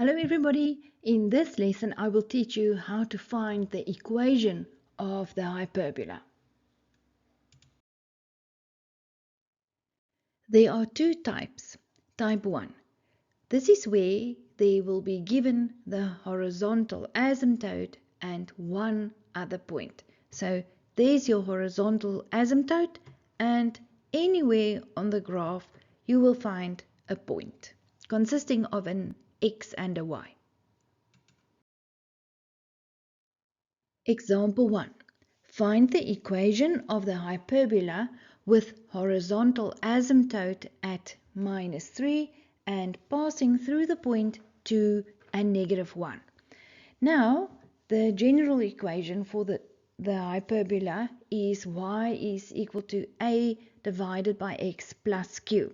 Hello everybody, in this lesson I will teach you how to find the equation of the hyperbola. There are two types. Type 1. This is where they will be given the horizontal asymptote and one other point. So there's your horizontal asymptote, and anywhere on the graph you will find a point consisting of an x and a y. Example 1. Find the equation of the hyperbola with horizontal asymptote at -3 and passing through the point 2 and -1. Now, the general equation for the hyperbola is y is equal to a divided by x plus q.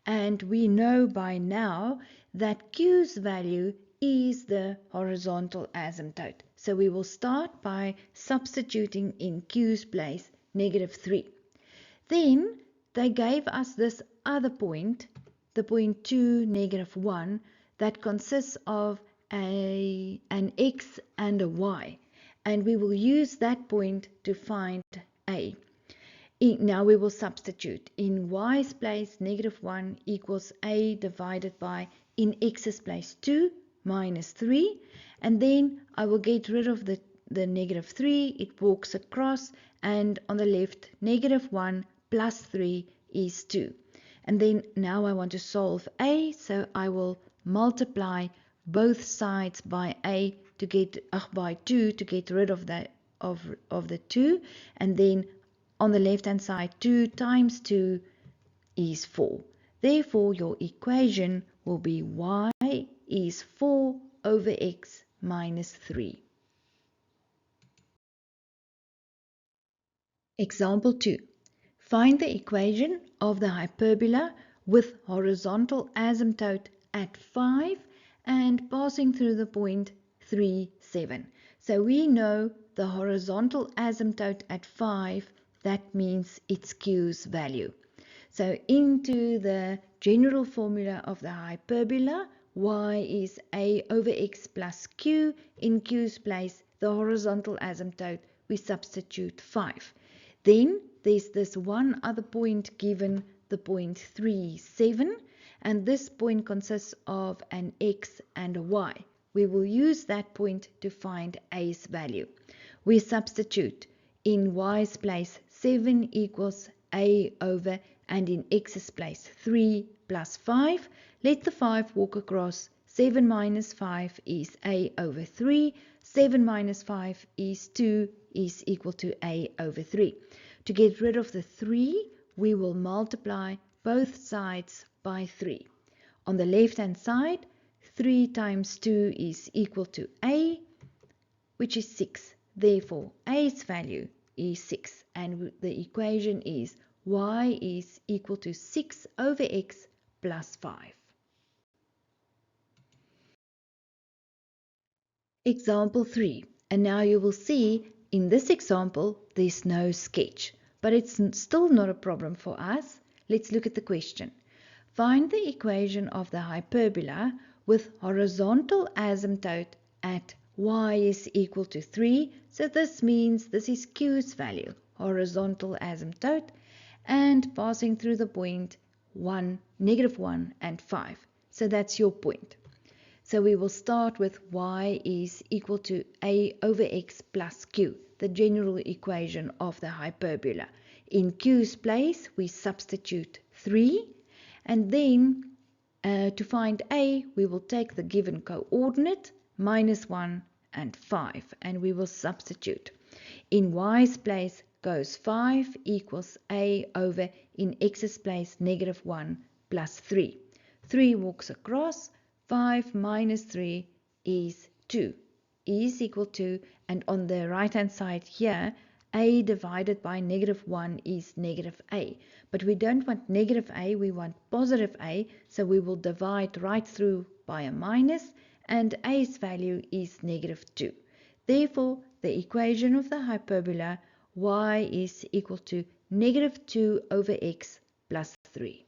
And we know by now that q's value is the horizontal asymptote. So we will start by substituting in q's place -3. Then they gave us this other point, the point 2, -1, that consists of an x and a y. And we will use that point to find a. Now we will substitute. In y's place, -1 equals a divided by, in x's place, 2 minus 3. And then I will get rid of the -3. It walks across, and on the left, -1 plus 3 is 2. And then now I want to solve a, so I will multiply both sides by a to get by 2 to get rid of the 2, and then on the left hand side 2 times 2 is 4. Therefore your equation will be y is 4 over x minus 3. Example 2. Find the equation of the hyperbola with horizontal asymptote at 5 and passing through the point 3, 7. So we know the horizontal asymptote at 5, that means it's q's value. So into the general formula of the hyperbola, y is a over x plus q. In q's place, the horizontal asymptote, we substitute 5. Then there's this one other point given, the point 3, 7, and this point consists of an x and a y. We will use that point to find a's value. We substitute. In y's place, 7 equals a over, and in x's place, 3 plus 5. Let the 5 walk across. 7 minus 5 is a over 3. 7 minus 5 is 2, is equal to a over 3. To get rid of the 3, we will multiply both sides by 3. On the left hand side, 3 times 2 is equal to a, which is 6. Therefore, a's value is 6, and the equation is y is equal to 6 over x plus 5. Example 3. And now you will see in this example there's no sketch, but it's still not a problem for us. Let's look at the question. Find the equation of the hyperbola with horizontal asymptote at y is equal to 3. So this means this is q's value, horizontal asymptote, and passing through the point 1, -1 and 5. So that's your point. So we will start with y is equal to a over x plus q, the general equation of the hyperbola. In q's place, we substitute 3, and then to find a, we will take the given coordinate, -1 and 5, and we will substitute. In y's place goes 5 equals a over, in x's place, -1 plus 3. 3 walks across. 5 minus 3 is 2, is equal to, and on the right hand side here, a divided by -1 is -a. But we don't want -a, we want positive a, so we will divide right through by a minus, and a's value is -2. Therefore, the equation of the hyperbola y is equal to -2 over x plus 3.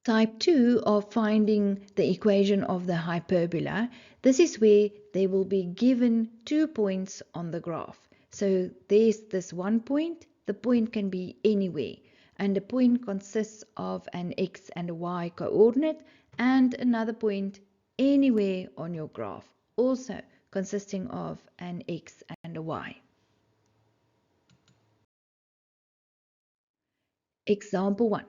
Type 2 of finding the equation of the hyperbola, this is where they will be given 2 points on the graph. So there's this one point, the point can be anywhere, and the point consists of an x and a y coordinate and another point anywhere on your graph, also consisting of an x and a y. Example 1.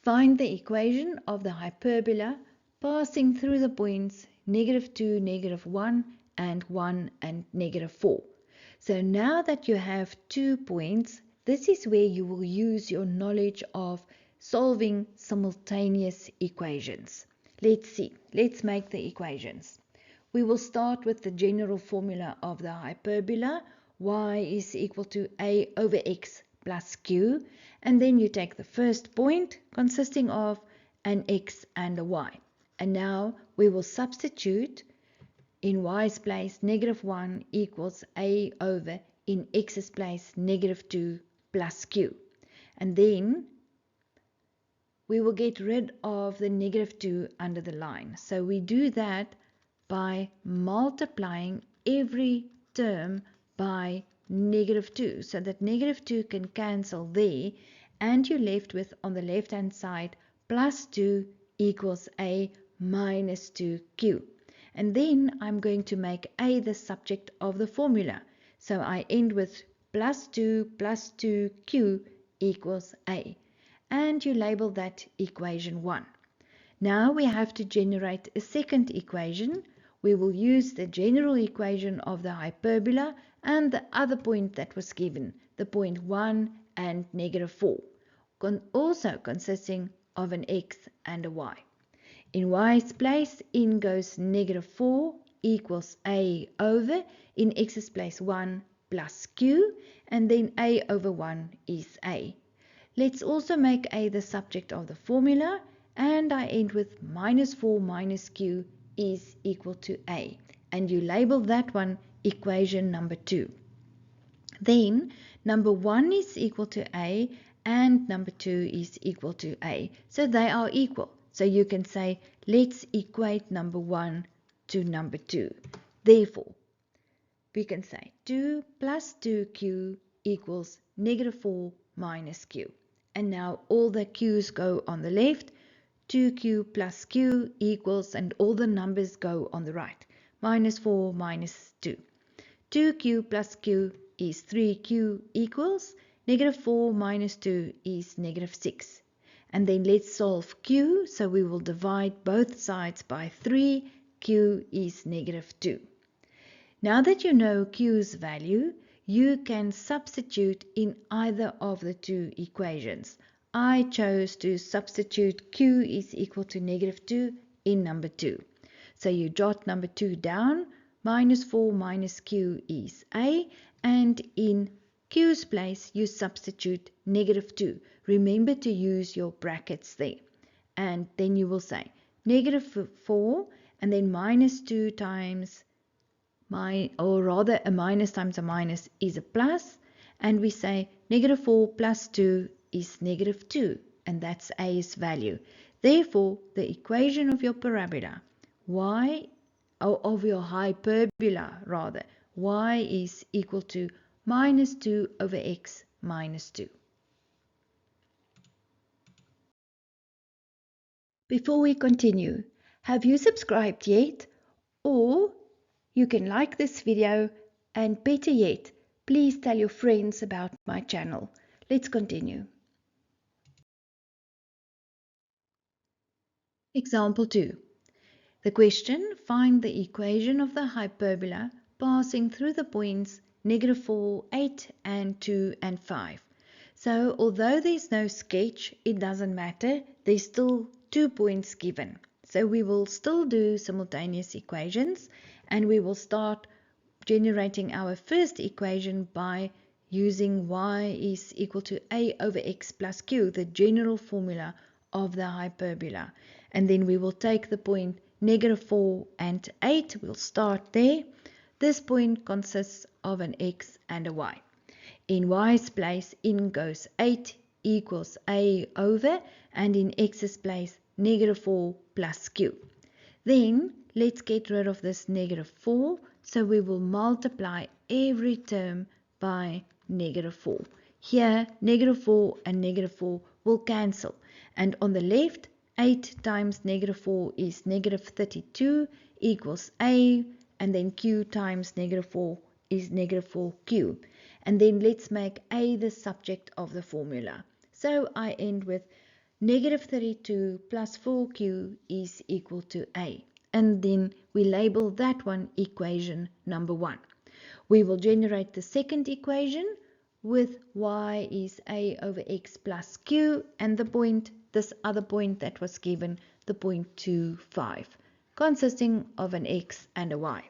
Find the equation of the hyperbola passing through the points -2, -1, and 1 and -4. So now that you have 2 points, this is where you will use your knowledge of solving simultaneous equations. Let's see. Let's make the equations. We will start with the general formula of the hyperbola. Y is equal to a over x plus q, and then you take the first point consisting of an x and a y. And now we will substitute in y's place -1 equals a over in x's place -2 plus q. And then we will get rid of the -2 under the line. So we do that by multiplying every term by -2, so that -2 can cancel there, and you're left with, on the left hand side, plus 2 equals a minus 2q. And then I'm going to make a the subject of the formula. So I end with plus 2 plus 2q equals a. And you label that equation 1. Now we have to generate a second equation. We will use the general equation of the hyperbola and the other point that was given, the point 1 and -4, also consisting of an x and a y. In y's place, in goes -4 equals a over, in x's place 1 plus q, and then a over 1 is a. Let's also make a the subject of the formula, and I end with -4 minus q is equal to a. And you label that one equation number 2. Then number 1 is equal to a and number 2 is equal to a. So they are equal. So you can say, let's equate number 1 to number 2. Therefore, we can say 2 plus 2q equals -4 minus q. And now all the q's go on the left. 2q plus q equals, and all the numbers go on the right. -4 minus 2. 2q plus q is 3q equals, -4 minus 2 is -6. And then let's solve q, so we will divide both sides by 3, q is -2. Now that you know q's value, you can substitute in either of the two equations. I chose to substitute q is equal to -2 in number 2. So you jot number 2 down, -4 minus q is a, and in q's place you substitute -2. Remember to use your brackets there. And then you will say -4 and then -2 times a minus times a minus is a plus, and we say -4 plus 2 is -2, and that's a's value. Therefore, the equation of your parabola, of your hyperbola rather, y is equal to -2 over x minus 2. Before we continue, have you subscribed yet? Or you can like this video, and better yet, please tell your friends about my channel. Let's continue. Example 2. The question, find the equation of the hyperbola passing through the points -4, 8, and 2, and 5. So although there's no sketch, it doesn't matter. There's still 2 points given. So we will still do simultaneous equations, and we will start generating our first equation by using y is equal to a over x plus q, the general formula of the hyperbola. And then we will take the point -4 and 8. We'll start there. This point consists of an x and a y. In y's place, in goes 8 equals a over, and in x's place negative 4 plus q. Then let's get rid of this negative 4. So we will multiply every term by negative 4. Here, negative 4 and negative 4 will cancel. And on the left, 8 times negative 4 is negative 32 equals a. And then q times negative 4 is negative 4q. And then let's make a the subject of the formula. So I end with negative 32 plus 4q is equal to a. And then we label that one equation number 1. We will generate the second equation with y is a over x plus q and the point, this other point that was given, the point 2, 5, consisting of an x and a y.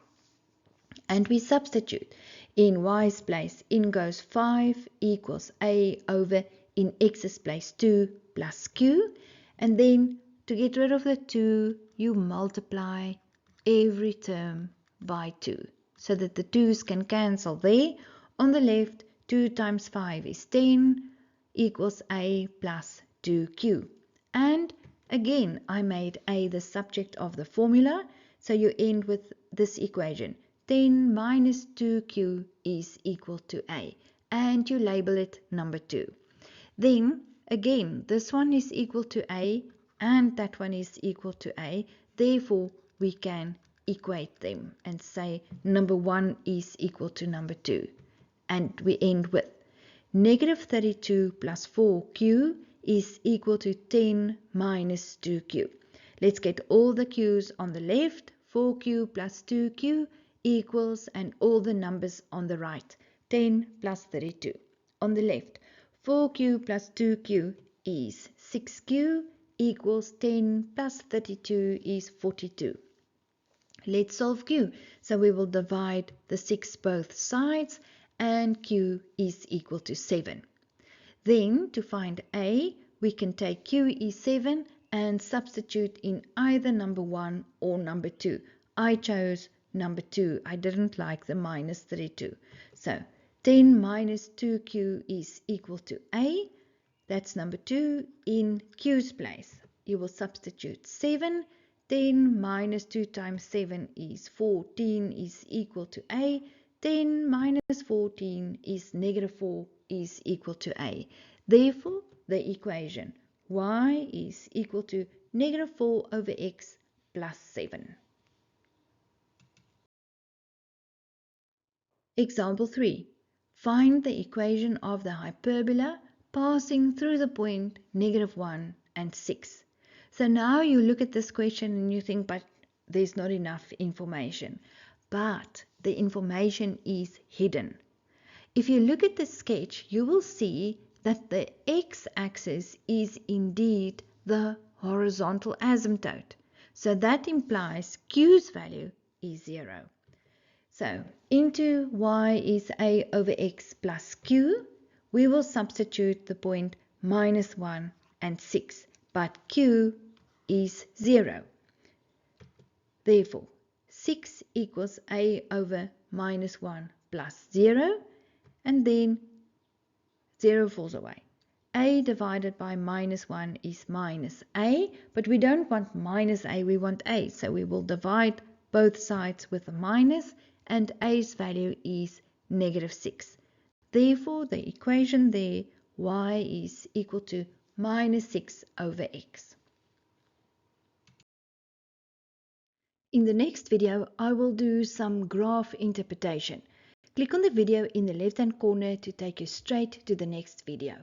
And we substitute. In y's place, in goes 5 equals a over in x's place 2 plus q. And then to get rid of the 2, you multiply every term by 2 so that the 2's can cancel there. On the left, 2 times 5 is 10 equals a plus 2q. And again, I made a the subject of the formula. So you end with this equation. 10 minus 2q is equal to a. And you label it number 2. Then, again, this one is equal to a and that one is equal to a. Therefore, we can equate them and say number 1 is equal to number 2. And we end with negative 32 plus 4q is equal to 10 minus 2q. Let's get all the q's on the left. 4q plus 2q equals, and all the numbers on the right, 10 plus 32. On the left, 4q plus 2q is 6q equals 10 plus 32 is 42. Let's solve q. So we will divide the 6 both sides and q is equal to 7. Then to find a, we can take q is 7 and substitute in either number 1 or number 2. I chose number 2. I didn't like the minus 32. So 10 minus 2q is equal to a. That's number 2. In q's place, you will substitute 7. 10 minus 2 times 7 is 14 is equal to a. 10 minus 14 is negative 4 is equal to a. Therefore, the equation y is equal to negative 4 over x plus 7. Example 3. Find the equation of the hyperbola passing through the point negative 1 and 6. So now you look at this question and you think, but there's not enough information. But the information is hidden. If you look at the sketch, you will see that the x-axis is indeed the horizontal asymptote. So that implies q's value is 0. So into y is a over x plus q, we will substitute the point minus 1 and 6, but q is 0. Therefore, 6 equals a over minus 1 plus 0, and then 0 falls away. A divided by minus 1 is minus a, but we don't want minus a, we want a. So we will divide both sides with a minus, and a's value is negative 6. Therefore, the equation there, y is equal to minus 6 over x. In the next video, I will do some graph interpretation. Click on the video in the left-hand corner to take you straight to the next video.